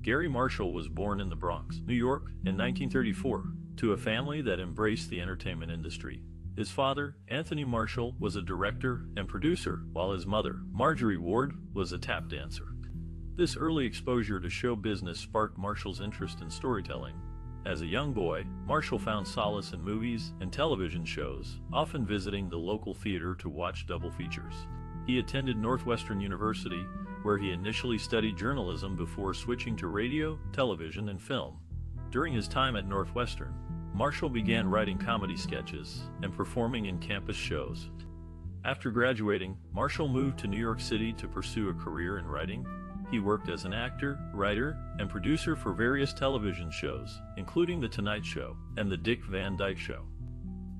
Garry Marshall was born in the Bronx, New York, in 1934, to a family that embraced the entertainment industry. His father, Anthony Marshall, was a director and producer, while his mother, Marjorie Ward, was a tap dancer. This early exposure to show business sparked Marshall's interest in storytelling. As a young boy, Marshall found solace in movies and television shows, often visiting the local theater to watch double features. He attended Northwestern University, where he initially studied journalism before switching to radio, television, and film. During his time at Northwestern, Marshall began writing comedy sketches and performing in campus shows. After graduating, Marshall moved to New York City to pursue a career in writing. He worked as an actor, writer, and producer for various television shows, including The Tonight Show and The Dick Van Dyke Show.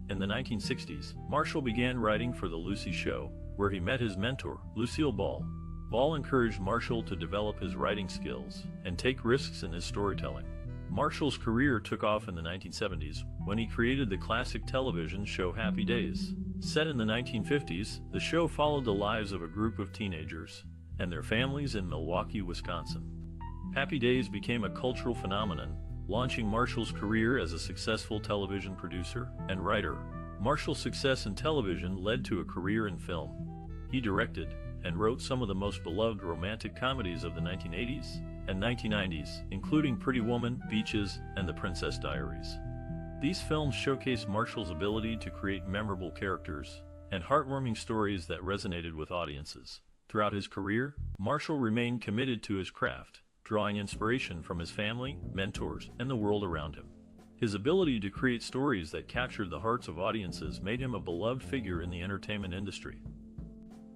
In the 1960s, Marshall began writing for The Lucy Show, where he met his mentor, Lucille Ball. Ball encouraged Marshall to develop his writing skills and take risks in his storytelling. Marshall's career took off in the 1970s when he created the classic television show Happy Days. Set in the 1950s, the show followed the lives of a group of teenagers and their families in Milwaukee, Wisconsin. Happy Days became a cultural phenomenon, launching Marshall's career as a successful television producer and writer. Marshall's success in television led to a career in film. He directed and wrote some of the most beloved romantic comedies of the 1980s and 1990s, including Pretty Woman, Beaches, and The Princess Diaries. These films showcase Marshall's ability to create memorable characters and heartwarming stories that resonated with audiences. Throughout his career, Marshall remained committed to his craft, drawing inspiration from his family, mentors, and the world around him. His ability to create stories that captured the hearts of audiences made him a beloved figure in the entertainment industry.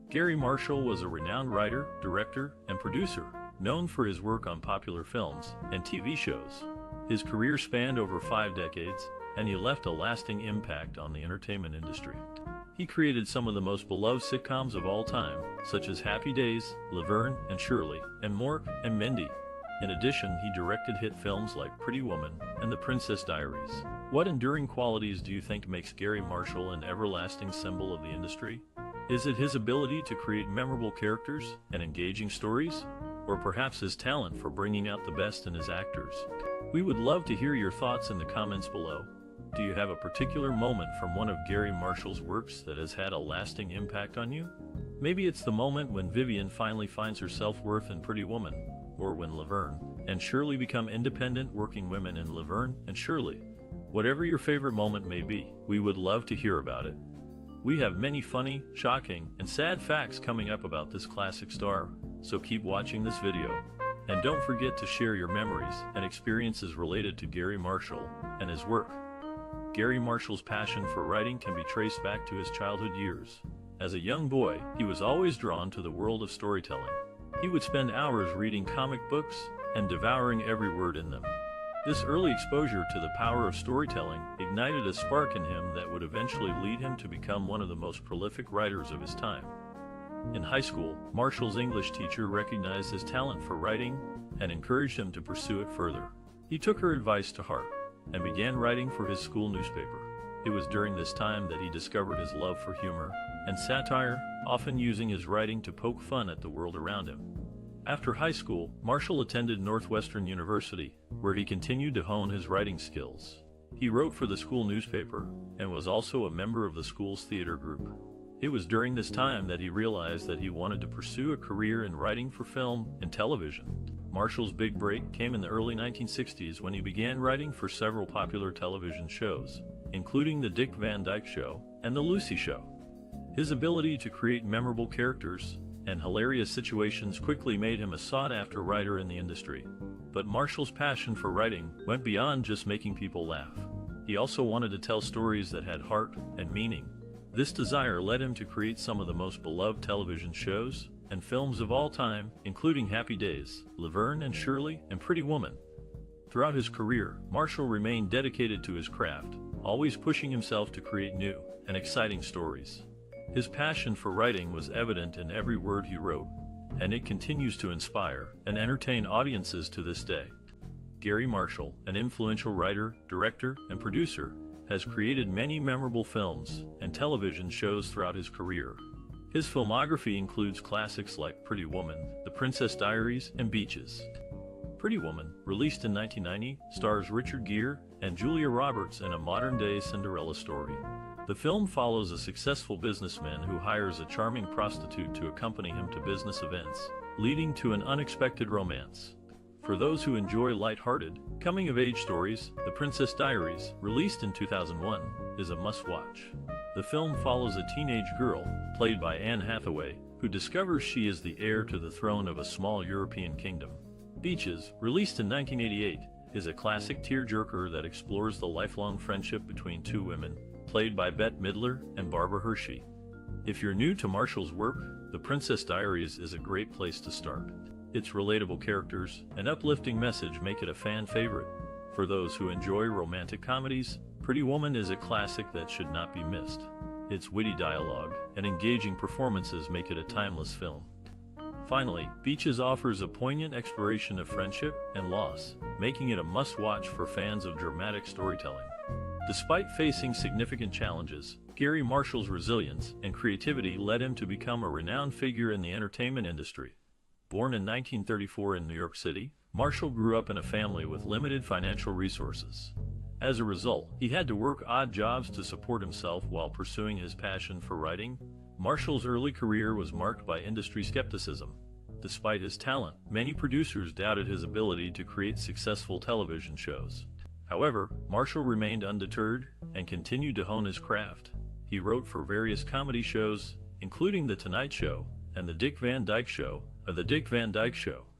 Garry Marshall was a renowned writer, director, and producer, known for his work on popular films and TV shows. His career spanned over 5 decades, and he left a lasting impact on the entertainment industry. He created some of the most beloved sitcoms of all time, such as Happy Days, Laverne and Shirley, and Mork and Mindy. In addition, he directed hit films like Pretty Woman and The Princess Diaries. What enduring qualities do you think makes Garry Marshall an everlasting symbol of the industry? Is it his ability to create memorable characters and engaging stories? Or perhaps his talent for bringing out the best in his actors? We would love to hear your thoughts in the comments below. Do you have a particular moment from one of Garry Marshall's works that has had a lasting impact on you? Maybe it's the moment when Vivian finally finds her self-worth in Pretty Woman, or when Laverne and Shirley become independent working women in Laverne and Shirley. Whatever your favorite moment may be, we would love to hear about it. We have many funny, shocking, and sad facts coming up about this classic star, so keep watching this video. And don't forget to share your memories and experiences related to Garry Marshall and his work. Garry Marshall's passion for writing can be traced back to his childhood years. As a young boy, he was always drawn to the world of storytelling. He would spend hours reading comic books and devouring every word in them. This early exposure to the power of storytelling ignited a spark in him that would eventually lead him to become one of the most prolific writers of his time. In high school, Marshall's English teacher recognized his talent for writing and encouraged him to pursue it further. He took her advice to heart and began writing for his school newspaper. It was during this time that he discovered his love for humor and satire, often using his writing to poke fun at the world around him. After high school, Marshall attended Northwestern University, where he continued to hone his writing skills. He wrote for the school newspaper and was also a member of the school's theater group. It was during this time that he realized that he wanted to pursue a career in writing for film and television. Marshall's big break came in the early 1960s when he began writing for several popular television shows, including The Dick Van Dyke Show and The Lucy Show. His ability to create memorable characters and hilarious situations quickly made him a sought-after writer in the industry. But Marshall's passion for writing went beyond just making people laugh. He also wanted to tell stories that had heart and meaning. This desire led him to create some of the most beloved television shows and films of all time, including Happy Days, Laverne and Shirley, and Pretty Woman. Throughout his career, Marshall remained dedicated to his craft, always pushing himself to create new and exciting stories. His passion for writing was evident in every word he wrote, and it continues to inspire and entertain audiences to this day. Garry Marshall, an influential writer, director, and producer, has created many memorable films and television shows throughout his career. His filmography includes classics like Pretty Woman, The Princess Diaries, and Beaches. Pretty Woman, released in 1990, stars Richard Gere and Julia Roberts in a modern-day Cinderella story. The film follows a successful businessman who hires a charming prostitute to accompany him to business events, leading to an unexpected romance. For those who enjoy light-hearted, coming-of-age stories, The Princess Diaries, released in 2001, is a must-watch. The film follows a teenage girl, played by Anne Hathaway, who discovers she is the heir to the throne of a small European kingdom. Beaches, released in 1988, is a classic tearjerker that explores the lifelong friendship between two women, played by Bette Midler and Barbara Hershey. If you're new to Marshall's work, The Princess Diaries is a great place to start. Its relatable characters and uplifting message make it a fan favorite. For those who enjoy romantic comedies, Pretty Woman is a classic that should not be missed. Its witty dialogue and engaging performances make it a timeless film. Finally, Beaches offers a poignant exploration of friendship and loss, making it a must-watch for fans of dramatic storytelling. Despite facing significant challenges, Garry Marshall's resilience and creativity led him to become a renowned figure in the entertainment industry. Born in 1934 in New York City, Marshall grew up in a family with limited financial resources. As a result, he had to work odd jobs to support himself while pursuing his passion for writing. Marshall's early career was marked by industry skepticism. Despite his talent, many producers doubted his ability to create successful television shows. However, Marshall remained undeterred and continued to hone his craft. He wrote for various comedy shows, including The Tonight Show and The Dick Van Dyke Show,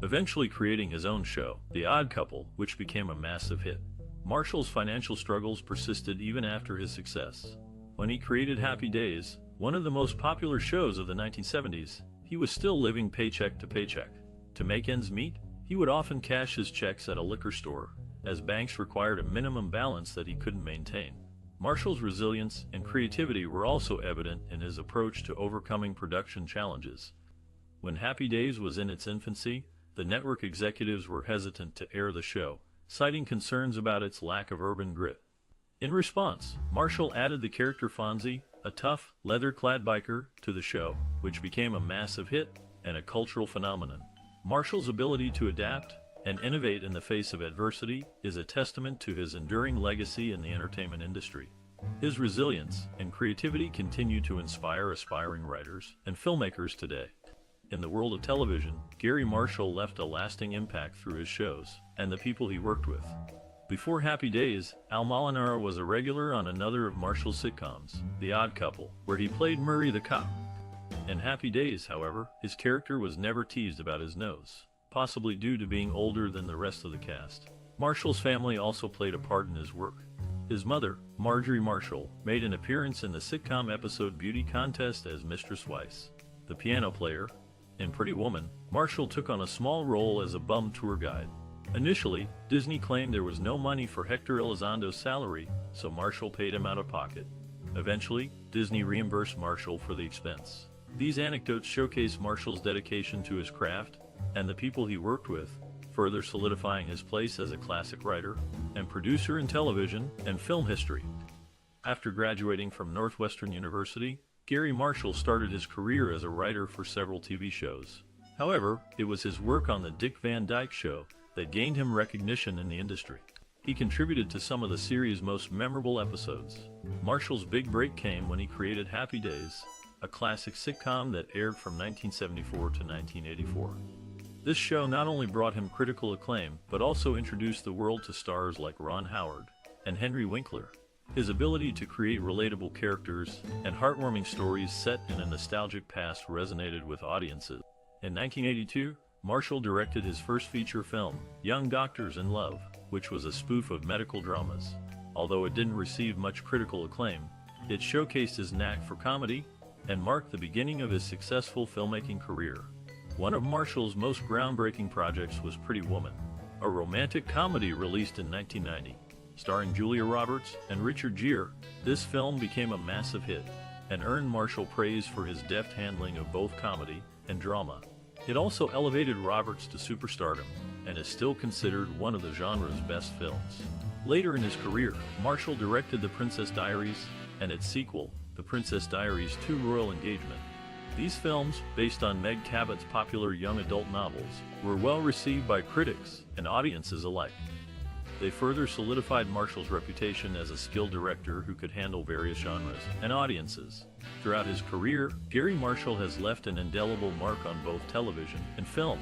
eventually creating his own show, The Odd Couple, which became a massive hit. Marshall's financial struggles persisted even after his success. When he created Happy Days, one of the most popular shows of the 1970s, he was still living paycheck to paycheck. To make ends meet, he would often cash his checks at a liquor store, as banks required a minimum balance that he couldn't maintain. Marshall's resilience and creativity were also evident in his approach to overcoming production challenges. When Happy Days was in its infancy, the network executives were hesitant to air the show, citing concerns about its lack of urban grit. In response, Marshall added the character Fonzie, a tough, leather-clad biker, to the show, which became a massive hit and a cultural phenomenon. Marshall's ability to adapt and innovate in the face of adversity is a testament to his enduring legacy in the entertainment industry. His resilience and creativity continue to inspire aspiring writers and filmmakers today. In the world of television, Garry Marshall left a lasting impact through his shows and the people he worked with. Before Happy Days, Al Molinaro was a regular on another of Marshall's sitcoms, The Odd Couple, where he played Murray the cop. In Happy Days, however, his character was never teased about his nose, possibly due to being older than the rest of the cast. Marshall's family also played a part in his work. His mother, Marjorie Marshall, made an appearance in the sitcom episode Beauty Contest as Mistress Weiss, the piano player. In Pretty Woman, Marshall took on a small role as a bum tour guide. Initially, Disney claimed there was no money for Hector Elizondo's salary, so Marshall paid him out of pocket. Eventually, Disney reimbursed Marshall for the expense. These anecdotes showcase Marshall's dedication to his craft and the people he worked with, further solidifying his place as a classic writer and producer in television and film history. After graduating from Northwestern University, Garry Marshall started his career as a writer for several TV shows. However, it was his work on The Dick Van Dyke Show that gained him recognition in the industry. He contributed to some of the series' most memorable episodes. Marshall's big break came when he created Happy Days, a classic sitcom that aired from 1974 to 1984. This show not only brought him critical acclaim, but also introduced the world to stars like Ron Howard and Henry Winkler. His ability to create relatable characters and heartwarming stories set in a nostalgic past resonated with audiences. In 1982, Marshall directed his first feature film, Young Doctors in Love, which was a spoof of medical dramas. Although it didn't receive much critical acclaim, it showcased his knack for comedy and marked the beginning of his successful filmmaking career. One of Marshall's most groundbreaking projects was Pretty Woman, a romantic comedy released in 1990. Starring Julia Roberts and Richard Gere, this film became a massive hit and earned Marshall praise for his deft handling of both comedy and drama. It also elevated Roberts to superstardom and is still considered one of the genre's best films. Later in his career, Marshall directed The Princess Diaries and its sequel, The Princess Diaries II: Royal Engagement. These films, based on Meg Cabot's popular young adult novels, were well received by critics and audiences alike. They further solidified Marshall's reputation as a skilled director who could handle various genres and audiences. Throughout his career, Garry Marshall has left an indelible mark on both television and film.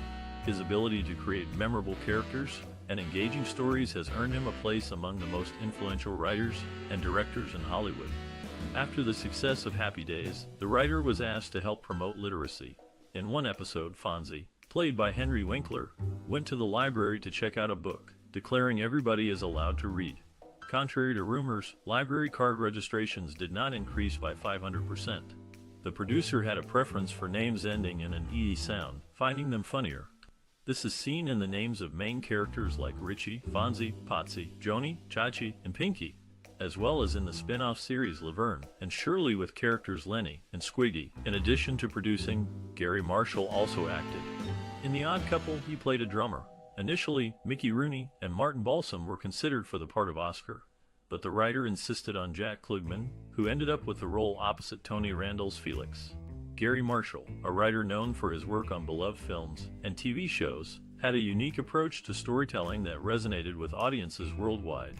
His ability to create memorable characters and engaging stories has earned him a place among the most influential writers and directors in Hollywood. After the success of Happy Days, the writer was asked to help promote literacy. In one episode, Fonzie, played by Henry Winkler, went to the library to check out a book, declaring everybody is allowed to read. Contrary to rumors, library card registrations did not increase by 500%. The producer had a preference for names ending in an E sound, finding them funnier. This is seen in the names of main characters like Richie, Fonzie, Potsy, Joni, Chachi, and Pinky, as well as in the spin-off series Laverne and Shirley with characters Lenny and Squiggy. In addition to producing, Garry Marshall also acted. In The Odd Couple, he played a drummer. Initially, Mickey Rooney and Martin Balsam were considered for the part of Oscar, but the writer insisted on Jack Klugman, who ended up with the role opposite Tony Randall's Felix. Garry Marshall, a writer known for his work on beloved films and TV shows, had a unique approach to storytelling that resonated with audiences worldwide.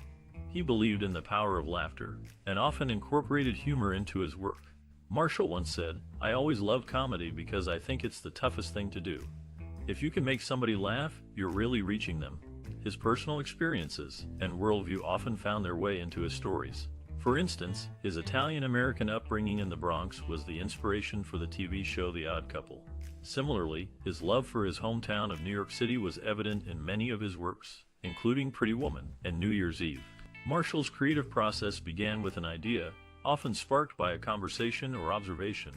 He believed in the power of laughter and often incorporated humor into his work. Marshall once said, "I always loved comedy because I think it's the toughest thing to do. If you can make somebody laugh, you're really reaching them." His personal experiences and worldview often found their way into his stories. For instance, his Italian-American upbringing in the Bronx was the inspiration for the TV show The Odd Couple. Similarly, his love for his hometown of New York City was evident in many of his works, including Pretty Woman and New Year's Eve. Marshall's creative process began with an idea, often sparked by a conversation or observation.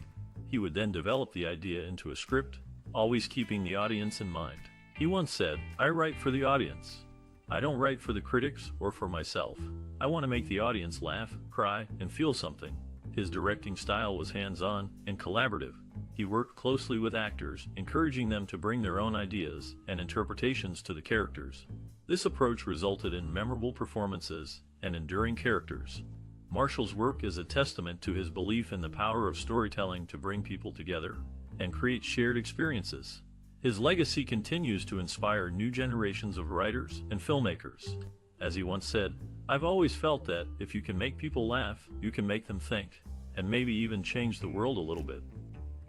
He would then develop the idea into a script, always keeping the audience in mind. He once said, "I write for the audience. I don't write for the critics or for myself. I want to make the audience laugh, cry, and feel something." His directing style was hands-on and collaborative. He worked closely with actors, encouraging them to bring their own ideas and interpretations to the characters. This approach resulted in memorable performances and enduring characters. Marshall's work is a testament to his belief in the power of storytelling to bring people together and create shared experiences. His legacy continues to inspire new generations of writers and filmmakers. As he once said, "I've always felt that if you can make people laugh, you can make them think, and maybe even change the world a little bit."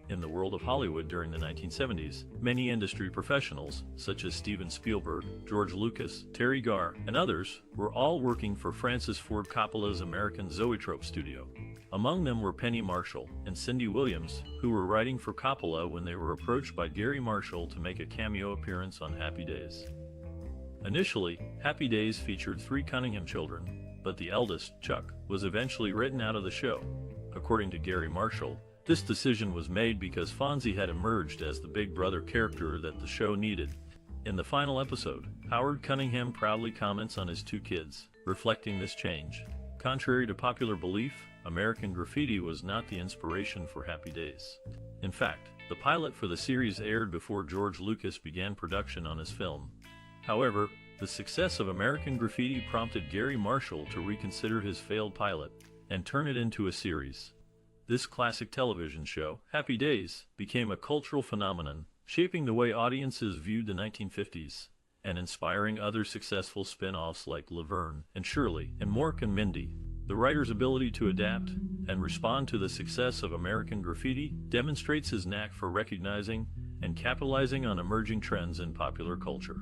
In the world of Hollywood during the 1970s, many industry professionals, such as Steven Spielberg, George Lucas, Terry Garr, and others, were all working for Francis Ford Coppola's American Zoetrope studio. Among them were Penny Marshall and Cindy Williams, who were writing for Coppola when they were approached by Garry Marshall to make a cameo appearance on Happy Days. Initially, Happy Days featured 3 Cunningham children, but the eldest, Chuck, was eventually written out of the show. According to Garry Marshall, this decision was made because Fonzie had emerged as the big brother character that the show needed. In the final episode, Howard Cunningham proudly comments on his 2 kids, reflecting this change. Contrary to popular belief, American Graffiti was not the inspiration for Happy Days. In fact, the pilot for the series aired before George Lucas began production on his film. However, the success of American Graffiti prompted Garry Marshall to reconsider his failed pilot and turn it into a series. This classic television show, Happy Days, became a cultural phenomenon, shaping the way audiences viewed the 1950s, and inspiring other successful spin-offs like Laverne and Shirley and Mork and Mindy. The writer's ability to adapt and respond to the success of American Graffiti demonstrates his knack for recognizing and capitalizing on emerging trends in popular culture.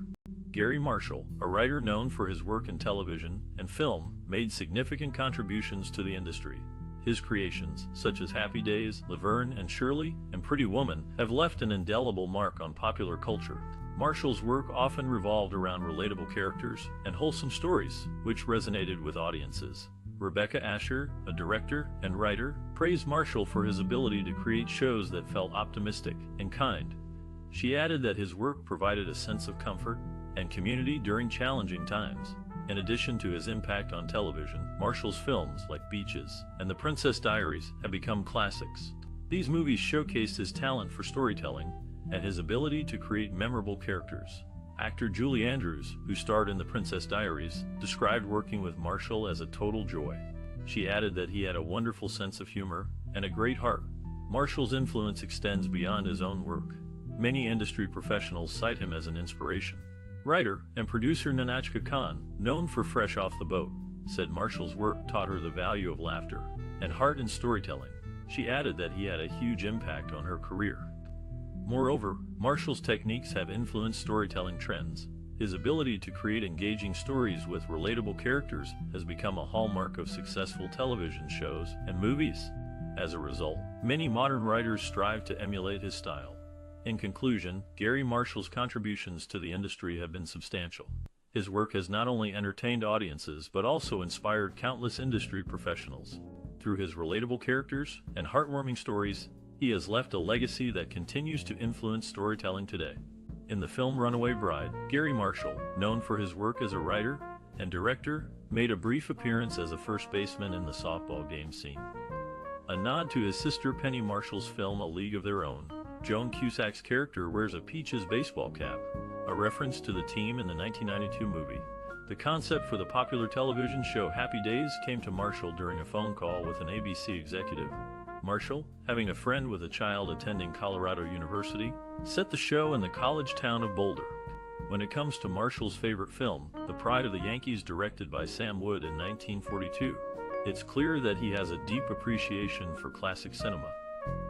Garry Marshall, a writer known for his work in television and film, made significant contributions to the industry. His creations, such as Happy Days, Laverne and Shirley, and Pretty Woman, have left an indelible mark on popular culture. Marshall's work often revolved around relatable characters and wholesome stories, which resonated with audiences. Rebecca Asher, a director and writer, praised Marshall for his ability to create shows that felt optimistic and kind. She added that his work provided a sense of comfort and community during challenging times. In addition to his impact on television, Marshall's films like Beaches and The Princess Diaries have become classics. These movies showcased his talent for storytelling and his ability to create memorable characters. Actor Julie Andrews, who starred in The Princess Diaries, described working with Marshall as a total joy. She added that he had a wonderful sense of humor and a great heart. Marshall's influence extends beyond his own work. Many industry professionals cite him as an inspiration. Writer and producer Nanachka Khan, known for Fresh Off the Boat, said Marshall's work taught her the value of laughter and heart in storytelling. She added that he had a huge impact on her career. Moreover, Marshall's techniques have influenced storytelling trends. His ability to create engaging stories with relatable characters has become a hallmark of successful television shows and movies. As a result, many modern writers strive to emulate his style. In conclusion, Garry Marshall's contributions to the industry have been substantial. His work has not only entertained audiences but also inspired countless industry professionals. Through his relatable characters and heartwarming stories, he has left a legacy that continues to influence storytelling today. In the film Runaway Bride, Garry Marshall, known for his work as a writer and director, made a brief appearance as a first baseman in the softball game scene. A nod to his sister Penny Marshall's film A League of Their Own, Joan Cusack's character wears a Peaches baseball cap, a reference to the team in the 1992 movie. The concept for the popular television show Happy Days came to Marshall during a phone call with an ABC executive. Marshall, having a friend with a child attending Colorado University, set the show in the college town of Boulder. When it comes to Marshall's favorite film, The Pride of the Yankees, directed by Sam Wood in 1942, it's clear that he has a deep appreciation for classic cinema.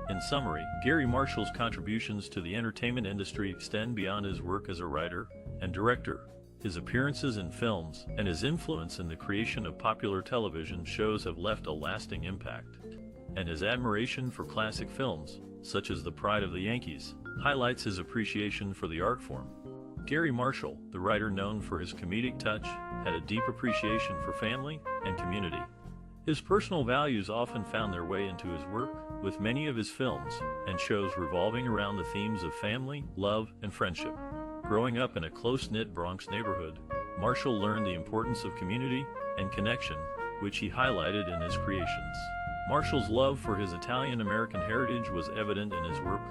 In summary, Garry Marshall's contributions to the entertainment industry extend beyond his work as a writer and director. His appearances in films and his influence in the creation of popular television shows have left a lasting impact. And his admiration for classic films, such as The Pride of the Yankees, highlights his appreciation for the art form. Garry Marshall, the writer known for his comedic touch, had a deep appreciation for family and community. His personal values often found their way into his work, with many of his films and shows revolving around the themes of family, love, and friendship. Growing up in a close-knit Bronx neighborhood, Marshall learned the importance of community and connection, which he highlighted in his creations. Marshall's love for his Italian-American heritage was evident in his work,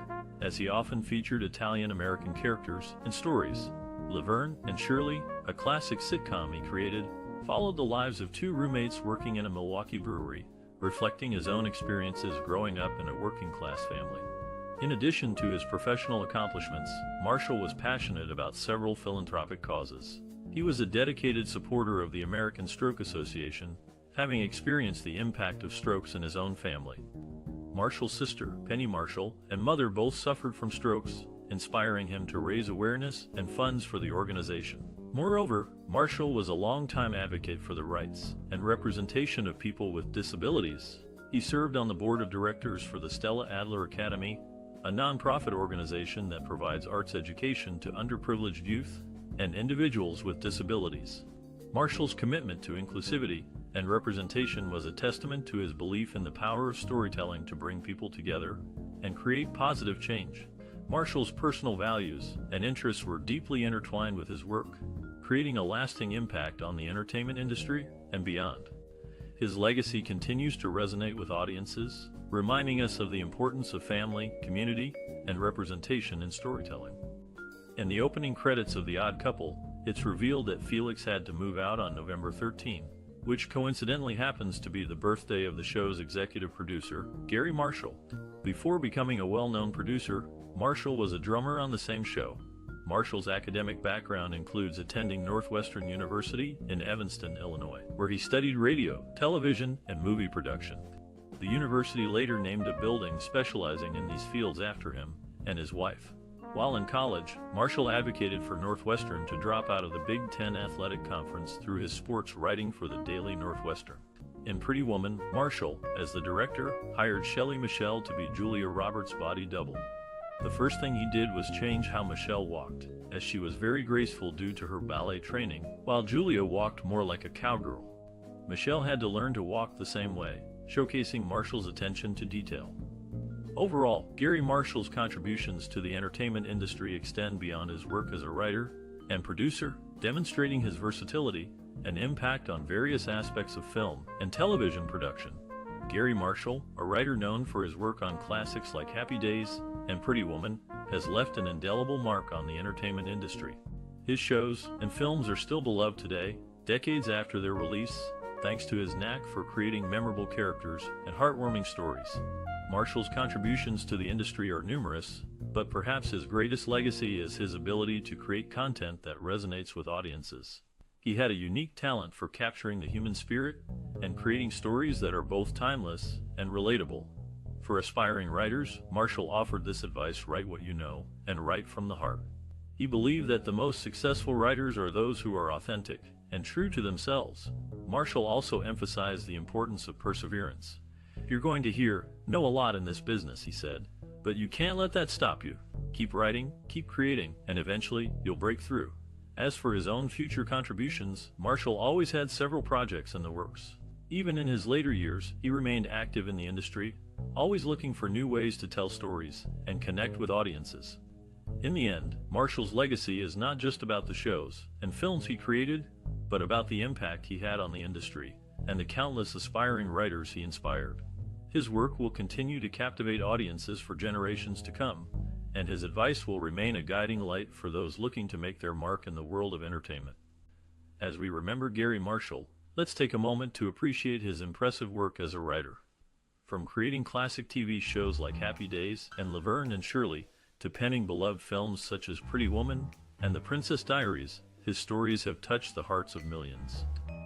as he often featured Italian-American characters and stories. Laverne and Shirley, a classic sitcom he created, followed the lives of two roommates working in a Milwaukee brewery, reflecting his own experiences growing up in a working-class family. In addition to his professional accomplishments, Marshall was passionate about several philanthropic causes. He was a dedicated supporter of the American Stroke Association, having experienced the impact of strokes in his own family. Marshall's sister, Penny Marshall, and mother both suffered from strokes, inspiring him to raise awareness and funds for the organization. Moreover, Marshall was a longtime advocate for the rights and representation of people with disabilities. He served on the board of directors for the Stella Adler Academy, a nonprofit organization that provides arts education to underprivileged youth and individuals with disabilities. Marshall's commitment to inclusivity and representation was a testament to his belief in the power of storytelling to bring people together and create positive change. Marshall's personal values and interests were deeply intertwined with his work, creating a lasting impact on the entertainment industry and beyond. His legacy continues to resonate with audiences, reminding us of the importance of family, community, and representation in storytelling. In the opening credits of The Odd Couple, it's revealed that Felix had to move out on November 13, which coincidentally happens to be the birthday of the show's executive producer, Garry Marshall. Before becoming a well-known producer, Marshall was a drummer on the same show. Marshall's academic background includes attending Northwestern University in Evanston, Illinois, where he studied radio, television, and movie production. The university later named a building specializing in these fields after him and his wife. While in college, Marshall advocated for Northwestern to drop out of the Big Ten Athletic Conference through his sports writing for the Daily Northwestern. In Pretty Woman, Marshall, as the director, hired Shelley Michelle to be Julia Roberts' body double. The first thing he did was change how Michelle walked, as she was very graceful due to her ballet training, while Julia walked more like a cowgirl. Michelle had to learn to walk the same way, showcasing Marshall's attention to detail. Overall, Garry Marshall's contributions to the entertainment industry extend beyond his work as a writer and producer, demonstrating his versatility and impact on various aspects of film and television production. Garry Marshall, a writer known for his work on classics like Happy Days and Pretty Woman, has left an indelible mark on the entertainment industry. His shows and films are still beloved today, decades after their release, thanks to his knack for creating memorable characters and heartwarming stories. Marshall's contributions to the industry are numerous, but perhaps his greatest legacy is his ability to create content that resonates with audiences. He had a unique talent for capturing the human spirit and creating stories that are both timeless and relatable. For aspiring writers, Marshall offered this advice: write what you know, and write from the heart. He believed that the most successful writers are those who are authentic and true to themselves. Marshall also emphasized the importance of perseverance. You're going to know a lot in this business, he said, but you can't let that stop you. Keep writing, keep creating, and eventually you'll break through. As for his own future contributions, Marshall always had several projects in the works. Even in his later years, he remained active in the industry, always looking for new ways to tell stories and connect with audiences. In the end, Marshall's legacy is not just about the shows and films he created, but about the impact he had on the industry and the countless aspiring writers he inspired. His work will continue to captivate audiences for generations to come, and his advice will remain a guiding light for those looking to make their mark in the world of entertainment. As we remember Garry Marshall, let's take a moment to appreciate his impressive work as a writer. From creating classic TV shows like Happy Days and Laverne and Shirley, to penning beloved films such as Pretty Woman and The Princess Diaries, his stories have touched the hearts of millions.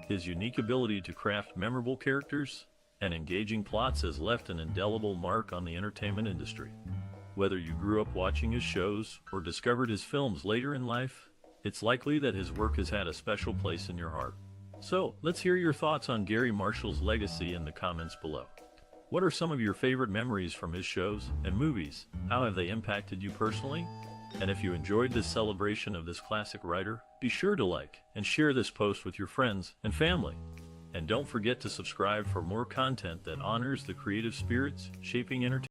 His unique ability to craft memorable characters and engaging plots has left an indelible mark on the entertainment industry. Whether you grew up watching his shows or discovered his films later in life, it's likely that his work has had a special place in your heart. So, let's hear your thoughts on Garry Marshall's legacy in the comments below. What are some of your favorite memories from his shows and movies? How have they impacted you personally? And if you enjoyed this celebration of this classic writer, be sure to like and share this post with your friends and family. And don't forget to subscribe for more content that honors the creative spirits shaping entertainment.